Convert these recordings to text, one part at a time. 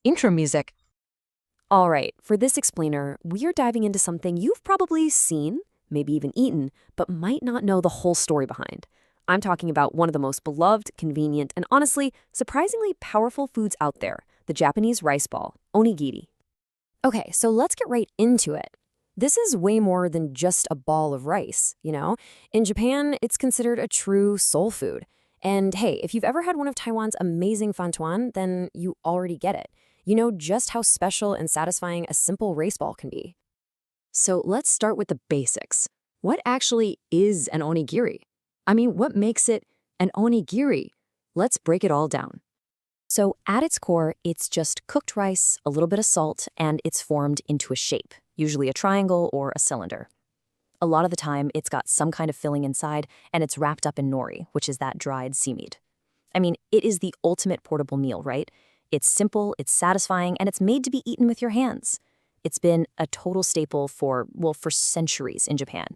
intro music. All right, for this explainer, we are diving into something you've probably seen, maybe even eaten, but might not know the whole story behind. I'm talking about one of the most beloved, convenient, and honestly, surprisingly powerful foods out there, the Japanese rice ball, onigiri. Okay, so let's get right into it. This is way more than just a ball of rice, you know? In Japan, it's considered a true soul food. And hey, if you've ever had one of Taiwan's amazing fantuan, then you already get it. You know just how special and satisfying a simple rice ball can be. So let's start with the basics. What actually is an onigiri? I mean, what makes it an onigiri? Let's break it all down. So at its core, it's just cooked rice, a little bit of salt, and it's formed into a shape, usually a triangle or a cylinder. A lot of the time, it's got some kind of filling inside, and it's wrapped up in nori, which is that dried seaweed. I mean, it is the ultimate portable meal, right? It's simple, it's satisfying, and it's made to be eaten with your hands. It's been a total staple for centuries in Japan.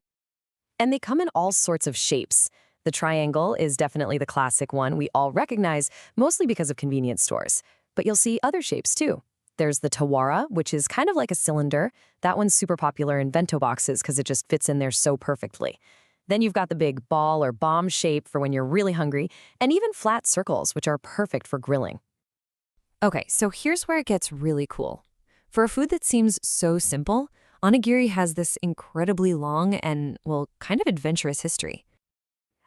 And they come in all sorts of shapes. The triangle is definitely the classic one we all recognize, mostly because of convenience stores. But you'll see other shapes too. There's the tawara, which is kind of like a cylinder. That one's super popular in bento boxes because it just fits in there so perfectly. Then you've got the big ball or bomb shape for when you're really hungry, and even flat circles, which are perfect for grilling. Okay, so here's where it gets really cool. For a food that seems so simple, onigiri has this incredibly long and, kind of adventurous history.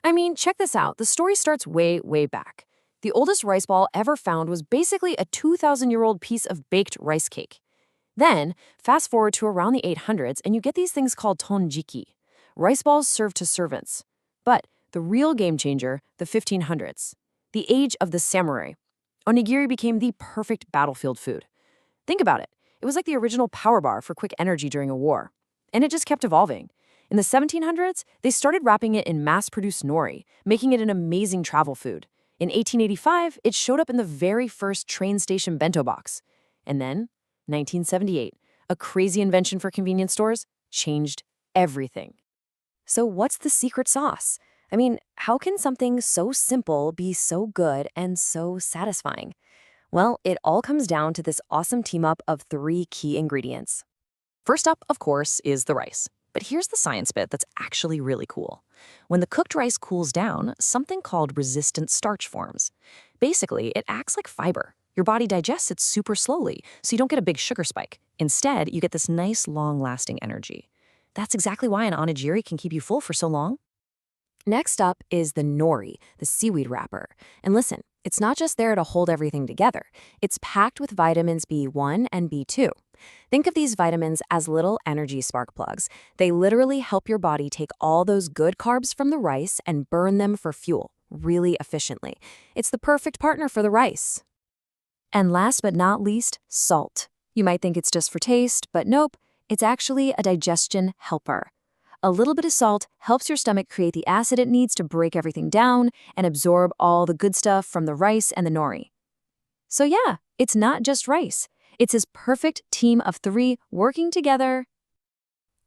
I mean, check this out. The story starts way, way back. The oldest rice ball ever found was basically a 2,000-year-old piece of baked rice cake. Then, fast forward to around the 800s, and you get these things called tonjiki, rice balls served to servants. But the real game changer, the 1500s, the age of the samurai. Onigiri became the perfect battlefield food. Think about it. It was like the original power bar for quick energy during a war. And it just kept evolving. In the 1700s, they started wrapping it in mass-produced nori, making it an amazing travel food. In 1885, it showed up in the very first train station bento box. And then, 1978, a crazy invention for convenience stores, changed everything. So what's the secret sauce? I mean, how can something so simple be so good and so satisfying? Well, it all comes down to this awesome team-up of 3 key ingredients. First up, of course, is the rice. But here's the science bit that's actually really cool. When the cooked rice cools down, something called resistant starch forms. Basically, it acts like fiber. Your body digests it super slowly, so you don't get a big sugar spike. Instead, you get this nice, long-lasting energy. That's exactly why an onigiri can keep you full for so long. Next up is the nori, the seaweed wrapper. And listen, it's not just there to hold everything together. It's packed with vitamins B1 and B2. Think of these vitamins as little energy spark plugs. They literally help your body take all those good carbs from the rice and burn them for fuel really efficiently. It's the perfect partner for the rice. And last but not least, salt. You might think it's just for taste, but nope, it's actually a digestion helper. A little bit of salt helps your stomach create the acid it needs to break everything down and absorb all the good stuff from the rice and the nori. So yeah, it's not just rice. It's his perfect team of 3 working together.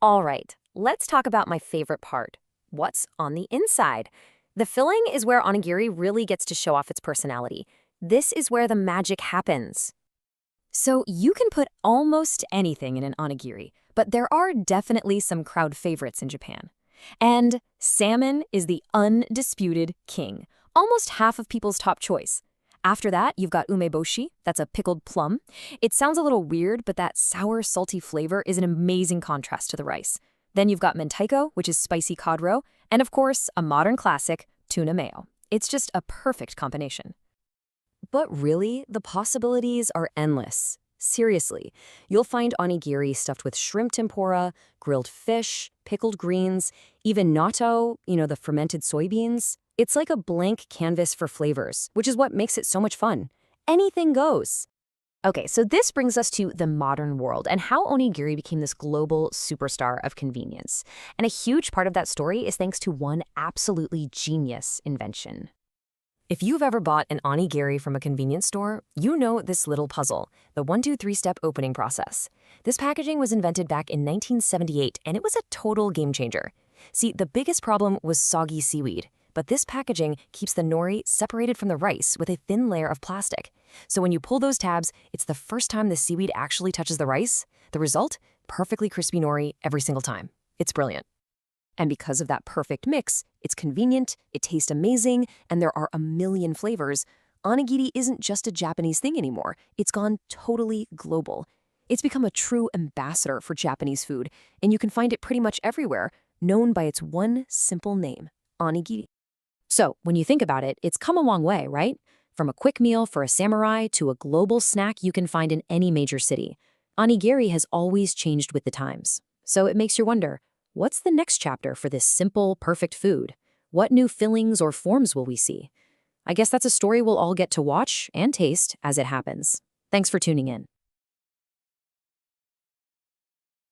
All right, let's talk about my favorite part. What's on the inside? The filling is where onigiri really gets to show off its personality. This is where the magic happens. So you can put almost anything in an onigiri, but there are definitely some crowd favorites in Japan. And salmon is the undisputed king, almost half of people's top choice. After that, you've got umeboshi, that's a pickled plum. It sounds a little weird, but that sour, salty flavor is an amazing contrast to the rice. Then you've got mentaiko, which is spicy cod roe, and of course, a modern classic, tuna mayo. It's just a perfect combination. But really, the possibilities are endless. Seriously, you'll find onigiri stuffed with shrimp tempura, grilled fish, pickled greens, even natto, the fermented soybeans. It's like a blank canvas for flavors, which is what makes it so much fun. Anything goes. Okay, so this brings us to the modern world and how onigiri became this global superstar of convenience. And a huge part of that story is thanks to one absolutely genius invention. If you've ever bought an onigiri from a convenience store, you know this little puzzle, the 1-2-3-step opening process. This packaging was invented back in 1978, and it was a total game changer. See, the biggest problem was soggy seaweed, but this packaging keeps the nori separated from the rice with a thin layer of plastic. So when you pull those tabs, it's the first time the seaweed actually touches the rice. The result? Perfectly crispy nori every single time. It's brilliant. And because of that perfect mix, it's convenient, it tastes amazing, and there are a million flavors. Onigiri isn't just a Japanese thing anymore. It's gone totally global. It's become a true ambassador for Japanese food, and you can find it pretty much everywhere, known by its one simple name, onigiri. So, when you think about it, it's come a long way, right? From a quick meal for a samurai to a global snack you can find in any major city. Onigiri has always changed with the times. So it makes you wonder, what's the next chapter for this simple, perfect food? What new fillings or forms will we see? I guess that's a story we'll all get to watch and taste as it happens. Thanks for tuning in.